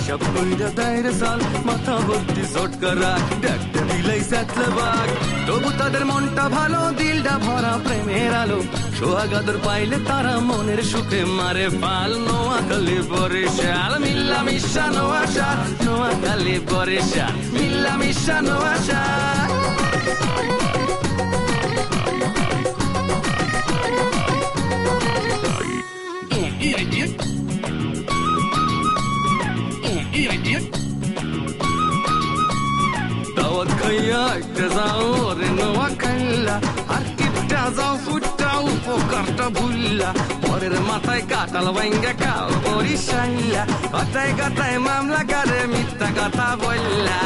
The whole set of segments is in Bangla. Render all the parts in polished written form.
হিসাব কইরা দায়রে সাল মাথা ভর্তি সটকারা ডাকতে দিলাই সাতলে বাঘ তবু তাদের মনটা ভালো দিলটা ভরা প্রেমের আলো সোহাগাদর পাইলে তারা মনের সুখে মারে পাল নোয়াখালী বরিশাল মিল্লা মিশা নোয়াশা নোয়াখালী বরিশাল মিল্লা মিশা নোয়াশা দাওয়াত খাইয়া একটা যাও রে নোয়াখাইলা আর কিপটা যাও ফুটাও উপকারটা ভুললা পরের মাথায় কাটাল ভাঙ্গা খাও বরিশাইলা কথায় কথায় মামলা করে মিথ্যা কথা বললা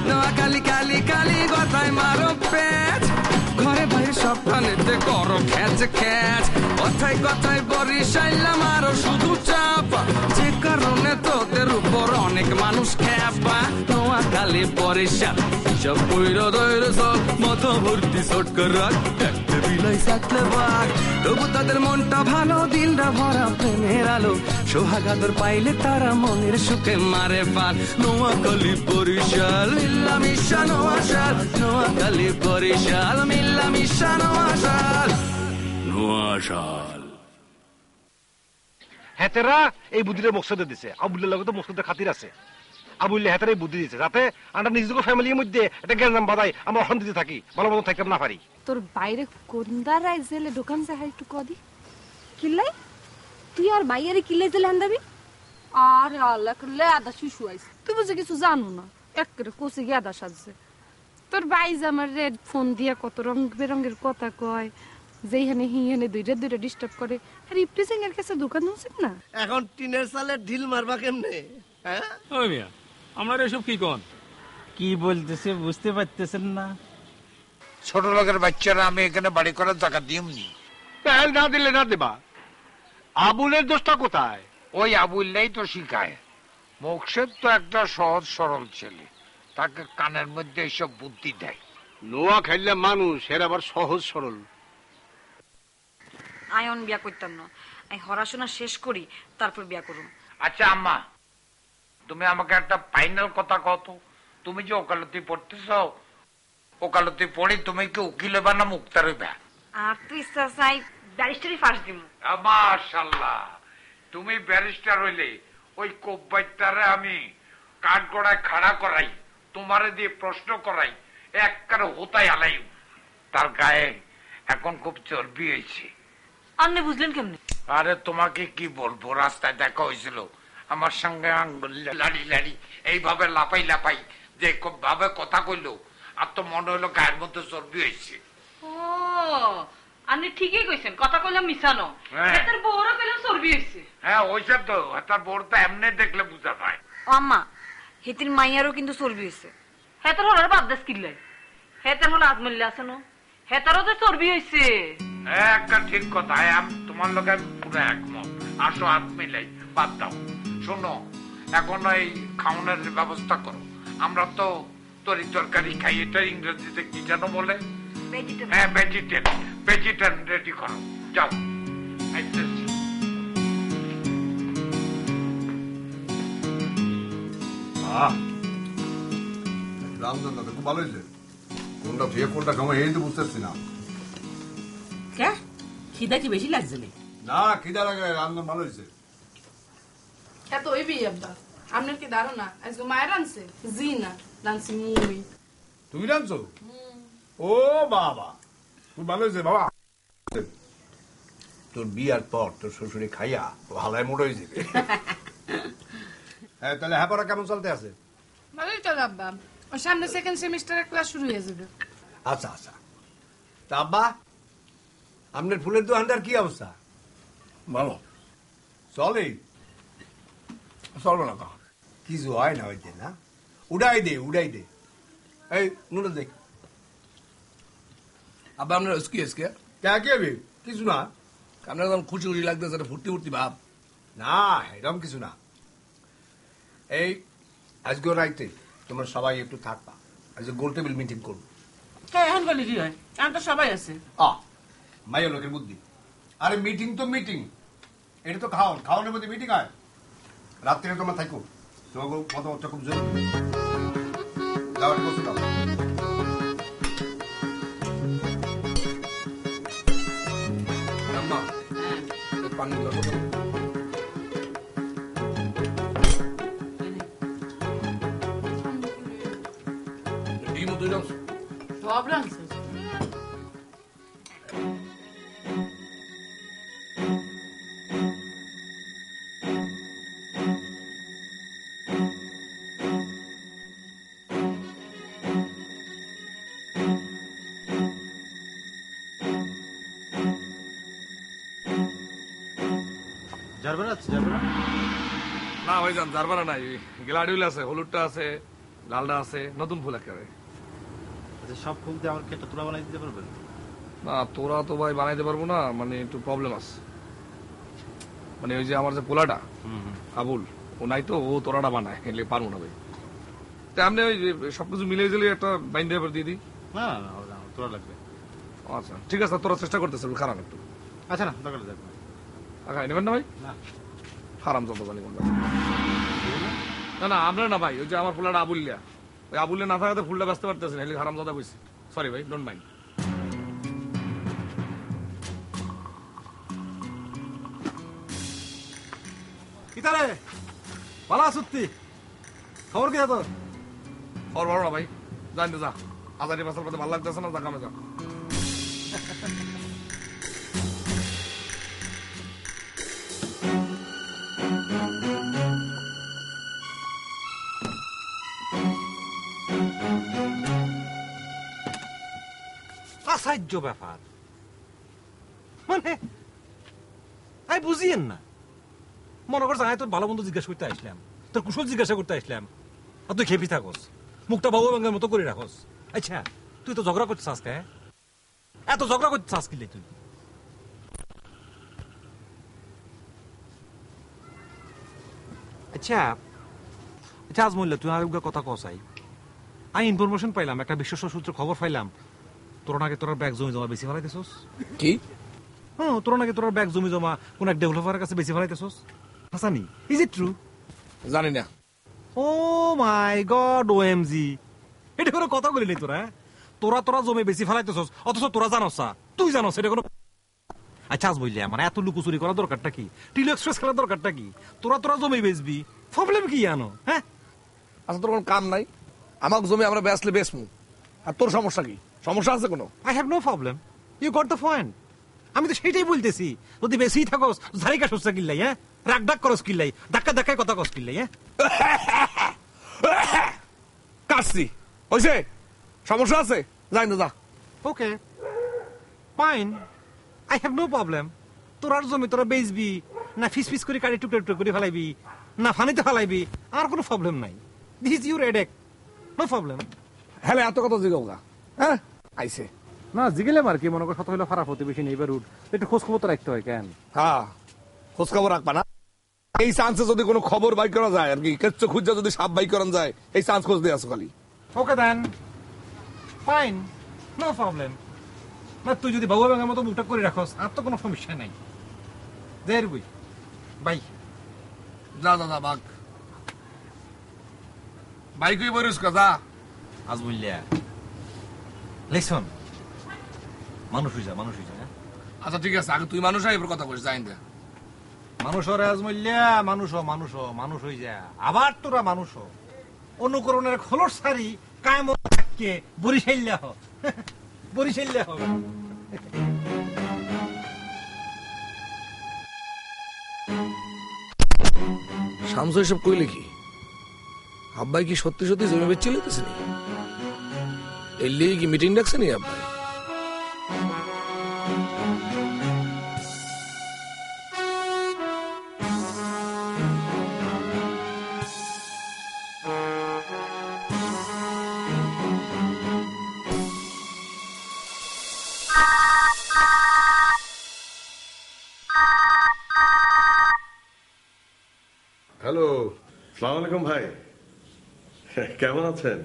নোয়াখালী কালি কালি কথায় মারো পেট ঘরে ভাই সপ্তাহেতে করো খ্যাচ খ্যাচ কথায় কথায় বরিশাইলা মারো শুধু চাপা যে কারণে তোদের উপর অনেক মানুষ খেপা নোয়াখালী বরিশাল সব কইরা দইরে সব মাথা ভর্তি সটকার রাখ একটা বিলাই সাতলে বাঘ তবু তাদের মনটা ভালো দিলটা ভরা প্রেমের আলো সোহাগাদর পাইলে তারা মনের সুখে মারে পাল নোয়াখালী বরিশাল মিল্লা মিশা নোয়াশাল নোয়াখালী বরিশাল মিল্লা মিশা নোয়াশাল নোয়াশাল হেতেরা এই বুদ্ধিটা মকসদে দিছে আবুল্লার লগে তো মকসদের খাতির আছে আবুল্লাহ হেতেরা এই বুদ্ধি দিছে যাতে আমরা নিজেদের ফ্যামিলির মধ্যে একটা গ্যাঞ্জাম বাধাই আমরা অশান্তিতে থাকি ভালো মতো থাকতে না পারি তোর বাইরে কোনদা রাইজেলে দোকান সে হাই একটু কদি কিল্লাই তুই আর বাইরে কিল্লাই জেলে আনদাবি আর আল্লাহ করলে আদা শিশু আইস তুই বুঝে কিছু জানো না এক করে কোসে গিয়ে আদা সাজছে তোর বাইজ আমার রেড ফোন দিয়া কত রং বেরঙের কথা কয় যেইখানে হিয়ানে দুইটা ডিস্টার্ব করে আর ইপ্রিসিং এর কাছে দোকান উচিত না এখন টিনের সালে ঢিল মারবা কেমনে হ্যাঁ ওই মিয়া আমার এসব কি কোন কি বলতেছে বুঝতে পারতেছেন না ছোট লোকের বাচ্চারা আমি এখানে বাড়ি করার জায়গা দিইনি না দিলে না দেবা আবুলের দোষটা কোথায় ওই আবুল্লাই তো শিখায় মোকসেদ তো একটা সহজ সরল ছেলে তাকে কানের মধ্যে এইসব বুদ্ধি দেয় নোয়া খাইলে মানুষ এর আবার সহজ সরল আয়ন বিয়া করতাম না আমি পড়াশোনা শেষ করি তারপর বিয়া করুম আচ্ছা আম্মা তুমি আমাকে একটা ফাইনাল কথা কও তো তুমি যে ওকালতি পড়তেছ ওকালতি পড়ে তুমি কি উকিল হইবা না মুক্তার হইবা আর তুই ইচ্ছা চাই ব্যারিস্টারি ফার্স্ট দিমু মাশাআল্লাহ তুমি ব্যারিস্টার হইলে ওই কোব্বাইটারে আমি কাঠগড়ায় খাড়া করাই তোমারে দিয়ে প্রশ্ন করাই একবারে হোতায় আলাই তার গায়ে এখন খুব চর্বি হয়েছে আপনি বুঝলেন কেমনে আরে তোমাকে কি বলবো রাস্তায় দেখা হয়েছিল আমার সঙ্গে আঙ্গুল লাড়ি লাড়ি এইভাবে লাপাই লাপাই যে ভাবে কথা কইলো আর তো মনে হলো গায়ের মধ্যে চর্বি হয়েছে ও আপনি ঠিকই কইছেন কথা কইলাম মিছানো এটার বড় কইলাম চর্বি হইছে হ্যাঁ ওইসব তো তার বড়টা এমনি দেখলে বুঝা যায় ও আম্মা হেতির মাইয়ারও কিন্তু চর্বি হইছে হেতার হলার বাদ দেশ কিল্লাই হেতার হল আজমল্লা আছে না হেতারও তো চর্বি হইছে একটা ঠিক কথা তোমার লোক পুরো একমত আসো হাত মিলাই বাদ দাও শোনো এখন এই খাওয়ানোর ব্যবস্থা করো আমরা তো তরি তরকারি খাই এটা ইংরেজিতে কি যেন বলে হ্যাঁ ভেজিটেরিয়ান রেডি করো যাও রামচন্দ্র খুব ভালো হয়েছে কোনটা বিয়ে কোনটা খাওয়া এই তো বুঝতেছি না খিদা কি বেশি লাগছে না খিদা লাগে রামচন্দ্র ভালো হয়েছে এত ওই বি আব্বা আপনার কি ধারণা আজকে মায়ের আনছে জি না রানছি মুই তুমি রামছো ও বাবা খুব ভালো হয়েছে বাবা তোর বিয়ার পর তোর শ্বশুরে খাইয়া ভালাই মোটা হয়ে যাবে হ্যাঁ তাহলে হ্যাঁ পড়া কেমন চলতে আছে ভালোই চল আব্বা ওর সামনে সেকেন্ড সেমিস্টারের ক্লাস শুরু হয়ে যাবে আচ্ছা আচ্ছা তা আব্বা আপনার ফুলের দোকানটার কি অবস্থা ভালো চলে চলবে না কিছু হয় না হয়েছে না উড়াই দে এই নুডলস দেখ আব্বা আপনার কি আজকে কি হবে কিছু না আপনার একদম খুশি খুশি লাগতেছে ফুর্তি ফুর্তি ভাব না এরকম কিছু না এই আজকে রাইতে তোমরা সবাই একটু থাকবা আজকে গোল টেবিল মিটিং করবো এখন বলি কি হয় এখন তো সবাই আছে মাইয়া লোকের বুদ্ধি আরে মিটিং তো মিটিং এটা তো খাওয়ানোর মধ্যে মিটিং হয় রাত্রে তোমরা থাকো তোমাকে কথাবার্তা খুব জরুরি যাও এটা বসে দাও আম্মা পানি ডিম দুই দাও সব লাগছে না ভাইজান জারবারা নাই গ্লাডিউল আছে হলুদটা আছে লালটা আছে নতুন ফুল একেবারে সব ফুল দিয়ে আমার একটা তোরা বানাই দিতে পারবেন? না তোরা তো ভাই বানাইতে পারবো না, মানে একটু প্রবলেম আছে। মানে ওই যে আমার যে পোলাটা আবুল ও নাই তো, ও তোরাটা বানায়, এলে পারবো না ভাই। তা আপনি ওই সবকিছু মিলে দিলে একটা বাইন্ড দিয়ে দিই। না তোরা লাগবে। আচ্ছা ঠিক আছে, তোরা চেষ্টা করতেছে খারাপ একটু। আচ্ছা না দরকার যাবে নেবেন না ভাই? না হারাম যত জানি না না আপনার না ভাই, ওই যে আমার ফুলটা আবুল্লিয়া, ওই আবুল্লিয়া না থাকাতে ফুলটা ব্যস্ত পারতেছেন, হেলে হারাম দাদা বলছি। সরি ভাই, ডোন্ট মাইন্ড। কিতারে ভালো আছুত্তি? খবর কি তোর? খবর ভালো না ভাই, জানতে যা আজারি বাসার পথে ভালো লাগতেছে না, যা কামে যা। আশ্চর্য ব্যাপার, মানে আমি বুঝিয়েন না। মনে করছে আমি তোর ভালো মন্দ জিজ্ঞাসা করতে আসলাম, তোর কুশল জিজ্ঞাসা করতে আসলাম, আর তুই খেপি থাকস, মুখটা বাবু ব্যাঙ্গের মতো করে রাখস। আচ্ছা তুই তো ঝগড়া করছিস আজকে, এত ঝগড়া করছিস আজকে তুই? আচ্ছা আচ্ছা আজমল্লা, তুই আর কথা কসাই, আমি ইনফরমেশন পাইলাম, একটা বিশ্বস্ত সূত্রে খবর পাইলাম, তোর নাকি তোর ব্যাগ জমি জমা বেশি ফেলাইতেছস। কি? হ্যাঁ, তোর নাকি তোর ব্যাগ জমি জমা কোন এক ডেভেলপারের কাছে বেশি ফেলাইতেছস। Hasani, is it true? জানি না। ও মাই গড, ওএমজি, এটা কোনো কথা বলি নাই তোরা। তোরা তোরা জমি বেশি ফেলাইতেছস, অথচ তোরা জানোস, তুই জানোস এটা কোনো। আচ্ছা আজ বললি আমার এত লুকোচুরি করার দরকারটা কি? টিলো এক্সপ্রেস খেলার দরকারটা কি? তোরা তোরা জমি বেচবি, প্রবলেম কি আনো? হ্যাঁ আচ্ছা তোর কোনো কাম নাই, আমাকে জমি আমরা বেচলে বেচমু, আর তোর সমস্যা কি? সমস্যা আছে কোনো? I have no problem, you got the point. আমি তো সেইটাই বলতেছি, যদি বেশি থাকস ঝাড়ি কাটস কিল্লাই, হ্যাঁ রাগ ডাক করস কিল্লাই, ধাক্কা ধাক্কায় কথা কস কিল্লাই। হ্যাঁ কাটছি হয়েছে, সমস্যা আছে, যাই না যা। Okay fine, I have no problem. তোরার জমি তোরা বেচবি না ফিস ফিস করে কাটি টুকরো টুকরো করে ফেলাইবি না ফানিতে ফেলাইবি, আর কোনো প্রবলেম নাই। This is your headache, no problem. হ্যাঁ এত কথা জিগাওগা, হ্যাঁ আইছে না জিগেলে আর কি, মনে কর শত হইলো খারাপ প্রতিবেশী নেই, এবার একটু খোঁজ খবর তো রাখতে হয়। কেন? হ্যাঁ খোঁজ খবর রাখবা না, এই চান্সে যদি কোনো খবর বাই করা যায় আর কি, কেচ্ছ খুঁজা যদি সাপ বাই করা যায়, এই চান্স খোঁজ দিয়ে আসো খালি। ওকে দেন, ফাইন, নো প্রবলেম। না তুই যদি বাবু ব্যাঙের মতো মুখটা করে রাখস, আর তো কোনো সমস্যা নাই। দের বুই বাই, যা যা যা বাঘ বাইকই বরিস যা। আজ বললিয়া লেসন মানুষ হয়ে যা, মানুষ হয়ে যা। আচ্ছা ঠিক আছে, আগে তুই মানুষ এবার কথা বলিস, যাই না মানুষ আজ মল্লিয়া, মানুষ মানুষ মানুষ হয়ে যা, আবার তোরা মানুষ অনুকরণের খোলস সারি কায়ম থাকে বরিশাইল্যা হ, বরিশাইল্যা হবে। শামসু এসব কইলে কি? আব্বাই কি সত্যি সত্যি জমি বেচে লিতেছে নি? এলি কি মিটিং ডাকছে নি আব্বাই? সালাম আলাইকুম ভাই, কেমন আছেন?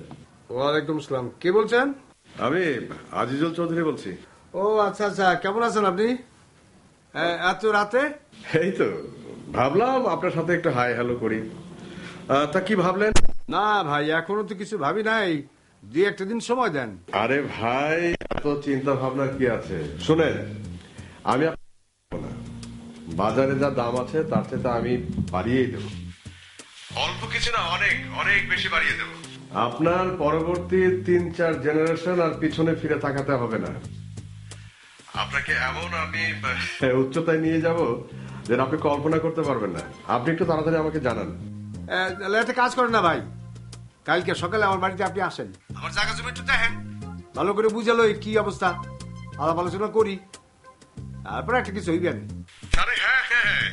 ওয়ালাইকুম আসসালাম। কে বলছেন? আমি আজিজুল চৌধুরী বলছি। ও আচ্ছা আচ্ছা, কেমন আছেন আপনি এত রাতে? এই তো ভাবলাম আপনার সাথে একটু হাই হ্যালো করি। তা কি ভাবলেন? না ভাই, এখনো তো কিছু ভাবি নাই, 2-1 দিন সময় দেন। আরে ভাই, এত চিন্তা ভাবনা কি আছে? শুনেন, আমি বাজারে যা দাম আছে তার চেয়ে আমি বাড়িয়েই দেবো। অল্প কিছু না, অনেক অনেক বেশি বাড়িয়ে দেবো। আপনার পরবর্তী 3-4 জেনারেশন আর পিছনে ফিরে তাকাতে হবে না। আপনাকে এমন আমি উচ্চতায় নিয়ে যাব যে আপনি কল্পনা করতে পারবেন না। আপনি একটু তাড়াতাড়ি আমাকে জানান। একটা কাজ করেন না ভাই, কালকে সকালে আমার বাড়িতে আপনি আসেন, আমার জায়গা জমি একটু দেখেন, ভালো করে বুঝালো কি অবস্থা, আলাপ আলোচনা করি, তারপরে একটা কিছু হইবে। আরে হ্যাঁ হ্যাঁ,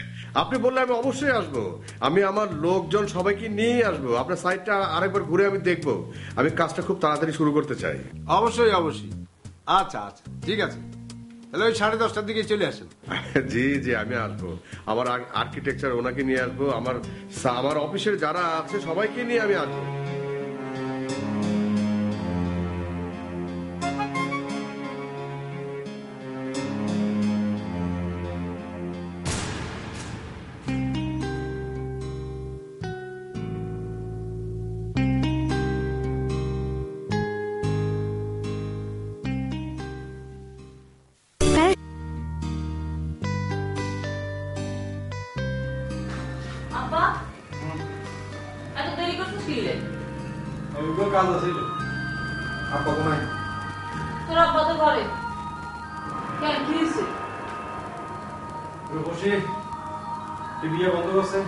আপনি বললে আমি অবশ্যই আসবো। আমি আমার লোকজন সবাইকে নিয়ে আসবো। আপনার সাইটটা আরেকবার ঘুরে আমি দেখবো। আমি কাজটা খুব তাড়াতাড়ি শুরু করতে চাই। অবশ্যই অবশ্যই। আচ্ছা আচ্ছা, ঠিক আছে, তাহলে ওই 10:30টার দিকে চলে আসেন। জি জি, আমি আসবো। আমার আর্কিটেকচার ওনাকে নিয়ে আসবো, আমার অফিসের যারা আছে সবাইকে নিয়ে আমি আসবো। আব্বা এত দেরি করছিস কি রে? কাজ আছে আপা কোনায়? তোর আব্বা তো ঘরে। কেন, কি হয়েছে? বসে বিয়ে বন্ধ করছে।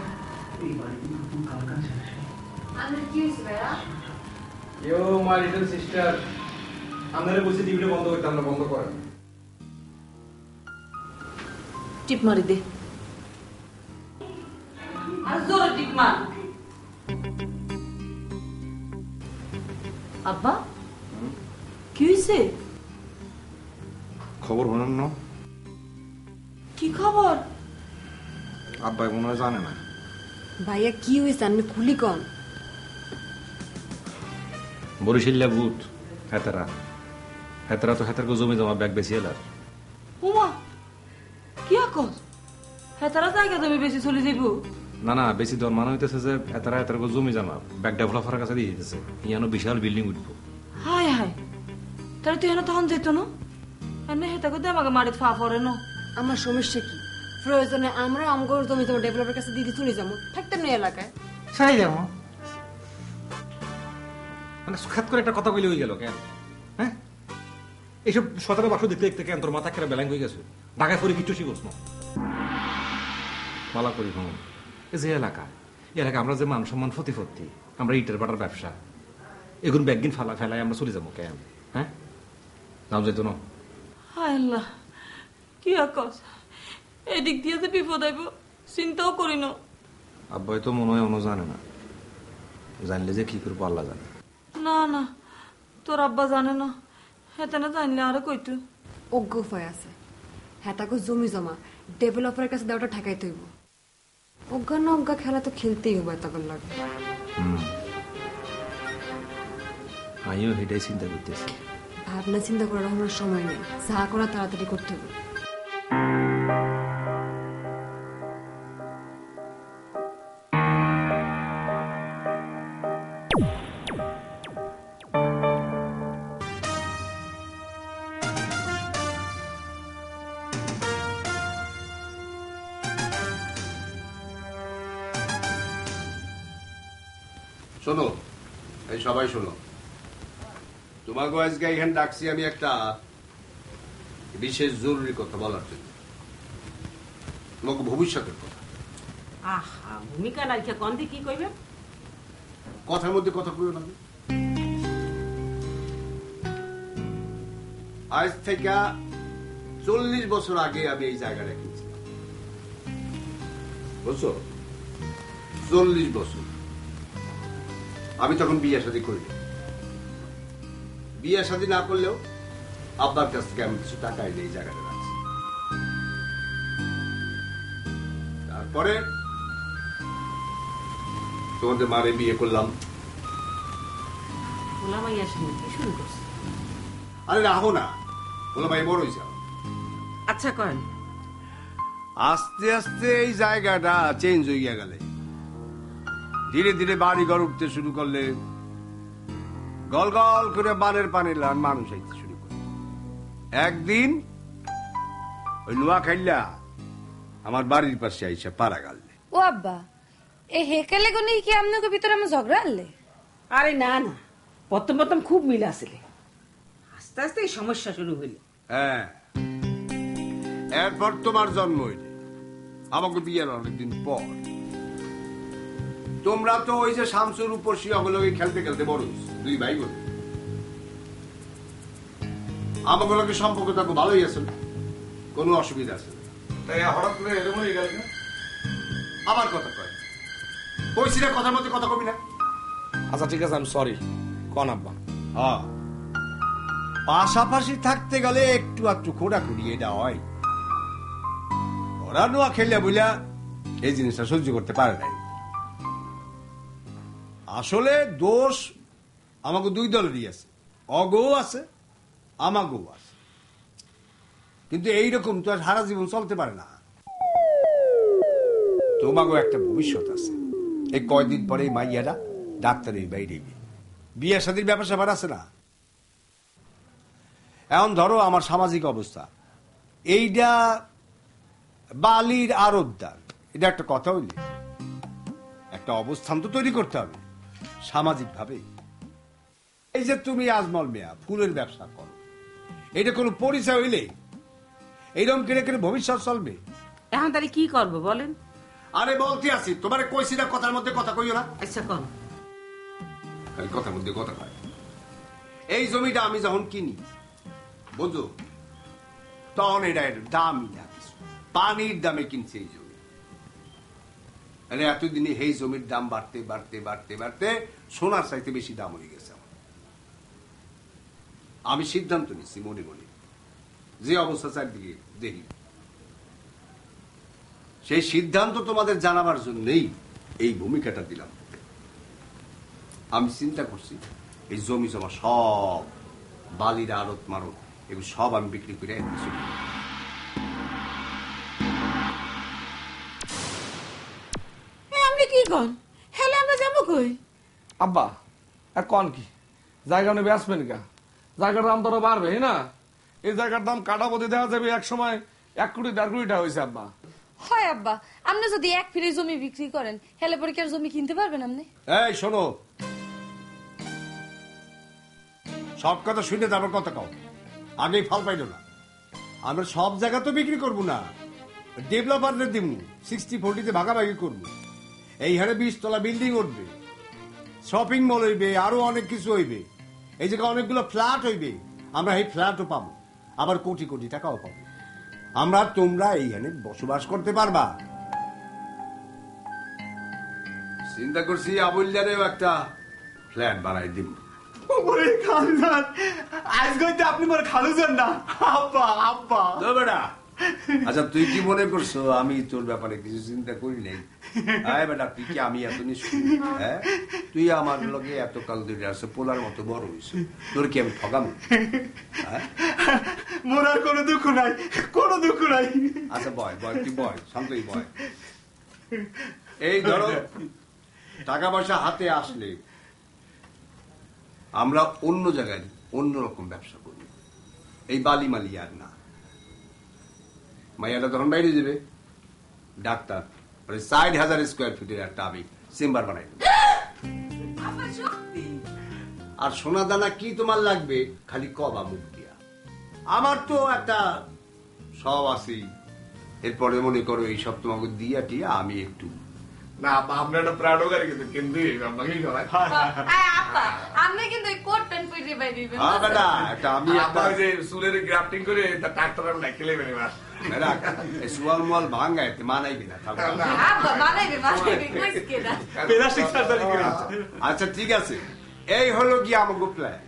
কি হয়েছে ভাইয়া? মাই লিটল সিস্টার, আমাদের বসে টিভিটা বন্ধ করতে, আমরা বন্ধ করেন। টিপ মারি দে, আর জোরে টিপ মার। আব্বা কি হয়েছে? খবর শোনেন না? কি খবর? আব্বাই মনে হয় জানে না। ভাইয়া কি হয়েছে আপনি খুলি কন। বরিশাল্লা বুট হেতারা হেতারা তো হেতার জমি জমা ব্যাগ বেশি এলার। উমা কি আকস? হেতারা জায়গা জমি বেশি চলে যাইব? না না, বেশি দর মানে হইতেছে যে হেতারা হেতার জমি জমা ব্যাগ ডেভেলপারের কাছে দিয়ে দিতেছে, ইয়ানো বিশাল বিল্ডিং উঠবো। হায় হায়, তাহলে তুই হেন তখন যেত না? এনে হেতাকে দে আমাকে মারিত ফা পড়ে না। আমার সমস্যা কি? প্রয়োজনে আমরা আমগর জমি তোমার ডেভেলপারের কাছে দিয়ে চলে যাবো, থাকতেন না এলাকায়। চাই যাবো মানে সুখাত করে একটা কথা বলে হয়ে গেল কেন? হ্যাঁ, এইসব 17 বাক্স দেখতে দেখতে কেন তোর মাথা কেন বেলাং হয়ে গেছে? ঢাকায় করে কিচ্ছু শিখোস না। মালা করি ভ্রমণ এই যে এলাকা আমরা যে মান সম্মান ফতি আমরা ইটের বাটার ব্যবসা, এগুলো ব্যাগিন ফেলাই আমরা চলে যাবো কেন? হ্যাঁ, নাও যেত না। হায় আল্লাহ, কি আকস? এদিক দিয়ে যে বিপদ আইব চিন্তাও করি না। আব্বাই তো মনে হয় জানে না, জানলে যে কি করবো আল্লাহ জানে। না না, তোর আব্বা জানে না, হেতে না জানলে আরো কইতো। অজ্ঞ উপায় আছে, হেতাকে জমি জমা ডেভেলপারের কাছে দেওয়াটা ঠেকাইতে হইব। অজ্ঞা না অজ্ঞা খেলা তো খেলতেই হবে তখন লাগবে। আমিও সেটাই চিন্তা করতেছি। ভাবনা চিন্তা করার আমার সময় নেই, যা করা তাড়াতাড়ি করতে হবে। শোনো, এই সবাই শোনো, তোমাকে আজকে এখানে ডাকছি আমি একটা বিশেষ জরুরি কথা বলার জন্য, তোমাকে ভবিষ্যতের কথা। আহা, ভূমিকা রাখা কন্দি কি কইবে? কথার মধ্যে কথা কইও না। আজ থেকে 40 বছর আগে আমি এই জায়গাটা কিনছিলাম, বুঝছো? 40 বছর। আমি তখন বিয়ে শাদী করি, বিয়ে শাদী না করলেও আব্বার কাছ থেকে আমি কিছু টাকা এনে এই জায়গাটা রাখছি। তারপরে তোমাদের মারে বিয়ে করলাম। ওলা মাইয়ার সঙ্গে কি শুরু করছে? আরে রাখো না, বলো ভাই বড় হয়েছে। আচ্ছা করেন। আস্তে আস্তে এই জায়গাটা চেঞ্জ হইয়া গেলে, ধীরে ধীরে বাড়ি ঘর উঠতে শুরু করলে, গল গল করে বানের পানি লান মানুষ আইতে শুরু করে। একদিন ওই নোয়া খাইলা আমার বাড়ির পাশে আইসা পাড়া গাললে। ও আব্বা, এই হেকেলে গনি কি আপনাকে ভিতরে আমি ঝগড়া আনলে? আরে না না, প্রথম প্রথম খুব মিল আসলে, আস্তে আস্তে এই সমস্যা শুরু হইল। হ্যাঁ, এরপর তোমার জন্ম হইলে, আমাকে বিয়ের অনেকদিন পর। তোমরা তো ওই যে শামসুর উপর শিয়াগুলোকে খেলতে খেলতে বড় হইছ, দুই ভাই বোন। আমাগুলোকে সম্পর্ক তো ভালোই আছে, কোনো অসুবিধা আছে না। তাই হঠাৎ করে এরকম হয়ে গেল না? আমার কথা কয় কইছি না, কথার মধ্যে কথা কবি না। আচ্ছা ঠিক আছে, আমি সরি। কোন আব্বা? পাশাপাশি থাকতে গেলে একটু একটু খোঁড়াখুড়ি এটা হয়। ওরা নোয়া খেললে বুঝলা এই জিনিসটা সহ্য করতে পারে নাই। আসলে দোষ আমাকে দুই দলেরই আছে, অগো আছে, আমাগো আছে। কিন্তু এইরকম তো আর সারা জীবন চলতে পারে না। তোমাকেও একটা ভবিষ্যৎ আছে। এই কয়দিন পরে মাইয়ারা ডাক্তারের বাইরে বিয়ে শাদীর ব্যাপার স্যাপার আছে না। এখন ধরো আমার সামাজিক অবস্থা, এইটা বালির আরোদ্দার, এটা একটা কথা হইলে একটা অবস্থান তো তৈরি করতে হবে সামাজিক ভাবে। এই যে তুমি আজমল মিয়া ফুলের ব্যবসা করো, এটা কোনো পরিচয় হইলে এইরকম কেড়ে কেড়ে ভবিষ্যৎ চলবে? এখন তাহলে কি করবো বলেন? আরে বলতে আছি, তোমার কইছি না কথার মধ্যে কথা কইও না। আচ্ছা কোন কথার মধ্যে কথা কয়। এই জমিটা আমি যখন কিনি বুঝো, তখন এটা দামই না, পানির দামে কিনছে এই জমি। এতদিনে এই জমির দাম বাড়তে বাড়তে বাড়তে বাড়তে সোনার চাইতে বেশি দাম হয়ে গেছে। আমি সিদ্ধান্ত নিচ্ছি মনে মনে, যে অবস্থা চারদিকে দেখি, সেই সিদ্ধান্ত তোমাদের জানাবার জন্যই এই ভূমিকাটা দিলাম। আমি চিন্তা করছি এই জমি জমা সব, বালির আড়ত মারত, এগুলো সব আমি বিক্রি করে আপনি কি কন? হেলে আমরা যাবো কই? আব্বা আর কন কি, জায়গা নেবে আসবেন কা? জায়গার দাম তো বাড়বে না? এই জায়গার দাম কাটাপতি দেখা যাবে এক সময় 1 কোটি 1.5 কোটি টাকা হয়েছে আব্বা। হয় আব্বা, আপনি যদি এক ফিরে জমি বিক্রি করেন, হেলে পরে কি আর জমি কিনতে পারবেন আপনি? এই শোনো, সব কথা শুনে তারপর কথা কও, আগেই ফল পাইল না। আমরা সব জায়গা তো বিক্রি করবো না, ডেভেলপারদের দিব, 60-40 ভাগাভাগি করবো। এই হারে 20 তলা বিল্ডিং উঠবে, শপিং মল হইবে, আরো অনেক কিছু হইবে। এই জায়গায় অনেকগুলো ফ্ল্যাট হইবে, আমরা এই ফ্ল্যাটও পাবো, আবার কোটি কোটি টাকাও পাবো। আমরা তোমরা এইখানে বসবাস করতে পারবা। চিন্তা করছি আবুল্লারেও একটা ফ্ল্যাট বানাই দিব। আপনি মোর খালু যান না আব্বা আব্বা। আচ্ছা তুই কি মনে করছো আমি তোর ব্যাপারে কিছু চিন্তা করি নাই? আয় বেটা, তুই কি আমি এত নিষ্ঠুর? হ্যাঁ, তুই আমার লগে এত কাল ধরে আসে পোলার মতো বড় হয়েছে, তোর কি আমি ঠগাম? মোর আর কোনো দুঃখ নাই, কোনো দুঃখ নাই। আচ্ছা বয় বয়, তুই বয়, শান্তই বয়। এই ধরো টাকা পয়সা হাতে আসলে আমরা অন্য জায়গায় অন্যরকম ব্যবসা করি, এই বালি মালি আর না। মাইয়াটা তখন বাইরে যাবে, ডাক্তার 60,000 স্কোয়ার ফিটের একটা আমি চেম্বার বানাই দেব। আর সোনা দানা কি তোমার লাগবে খালি কবা মুখ দিয়া, আমার তো একটা সব আছে। এরপরে মনে করো এই সব তোমাকে দিয়া টিয়া আমি একটু না আব্বা, আপনি একটা প্রাডো গাড়ি কিন্তু আপনাকে আপনি কিন্তু কোট প্যান্ট পরে বাইরে দিবেন। হ্যাঁ বেটা, একটা আমি একটা যে চুলের গ্রাফটিং করে ট্রাক্টর আমি খেলে বেনে মার সুয়াল মুয়াল ভাঙ্গায় মানাইবি না। আচ্ছা ঠিক আছে, এই হলো কি আমাকে প্ল্যান।